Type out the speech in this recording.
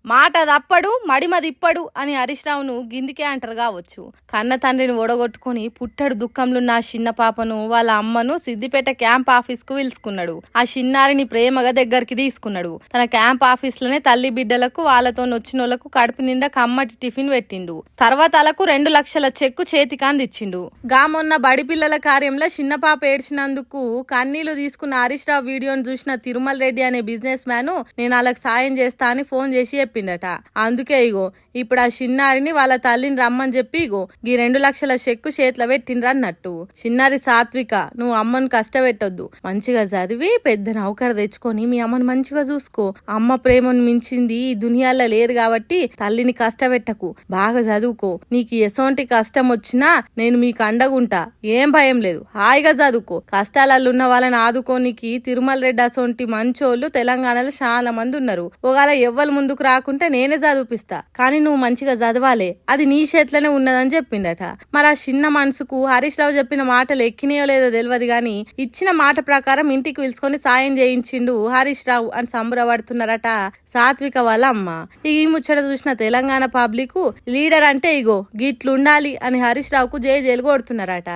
మాట తప్పడు మడిమదిప్పడు అని హరీష్ రావును గిందికే అంటారు కావచ్చు. కన్న తండ్రిని ఓడగొట్టుకుని పుట్టడు దుఃఖంలున్న ఆ చిన్న పాపను వాళ్ళ అమ్మను సిద్దిపేట క్యాంప్ ఆఫీస్ కు పిలుచుకున్నాడు. ఆ చిన్నారిని ప్రేమగా దగ్గరికి తీసుకున్నాడు. తన క్యాంప్ ఆఫీస్ లోనే తల్లి బిడ్డలకు వాళ్ళతో వచ్చినోళ్లకు కడుపు నిండా కమ్మటి టిఫిన్ పెట్టిండు. తర్వాత అలకు 2 లక్షల చెక్కు చేతికి అందించిండు. మొన్న బడి పిల్లల కార్యంలో చిన్న పాప ఏడ్చినందుకు కన్నీళ్లు తీసుకున్న హరీష్ రావు వీడియోను చూసిన తిరుమల రెడ్డి అనే బిజినెస్ మ్యాన్ నేను వాళ్ళకి సాయం చేస్తా అని ఫోన్ చేసి చెప్పిండట. అందుకే ఇగో ఇప్పుడు ఆ చిన్నారిని వాళ్ళ తల్లిని రమ్మని చెప్పి ఇగో ఈ 2 లక్షల చెక్కు చేతిలో పెట్టిండ్రు అన్నట్టు. చిన్నారి సాత్విక, నువ్వు అమ్మను కష్టపెట్టొద్దు, మంచిగా చదివి పెద్ద నౌకరు తెచ్చుకొని మీ అమ్మను మంచిగా చూసుకో. అమ్మ ప్రేమను మించింది ఈ దునియాలో లేదు కాబట్టి తల్లిని కష్టపెట్టకు, బాగా చదువుకో. నీకు ఎసోంటి కష్టం వచ్చినా నేను మీకు అండగుంటా, ఏం భయం లేదు, హాయిగా చదువుకో. కష్టాలలో ఉన్న వాళ్ళని ఆదుకోనికి తిరుమల రెడ్డి అసోంటి మంచోళ్ళు తెలంగాణలో చాలా మంది ఉన్నారు. ఒకవేళ ఎవ్వరు ముందుకు రాకుంటే నేనే చదివిపిస్తా, కానీ నువ్వు మంచిగా చదవాలి, అది నీ చేతిలోనే ఉన్నదని చెప్పిండట. మరి ఆ చిన్న మనసుకు హరీష్ రావు చెప్పిన మాటలు ఎక్కినాయో లేదో తెలియదు గాని ఇచ్చిన మాట ప్రకారం ఇంటికి పిలుచుకొని సాయం చేయించిండు హరీష్ రావు అని సంబరపడుతున్నారట సాత్విక వాళ్ళ అమ్మ. ఈ ముచ్చట చూసిన తెలంగాణ పబ్లిక్ లీడర్ అంటే ఇగో గిట్లుండాలి అని హరీష్ రావుకు జై జైలు కొడుతున్నారట.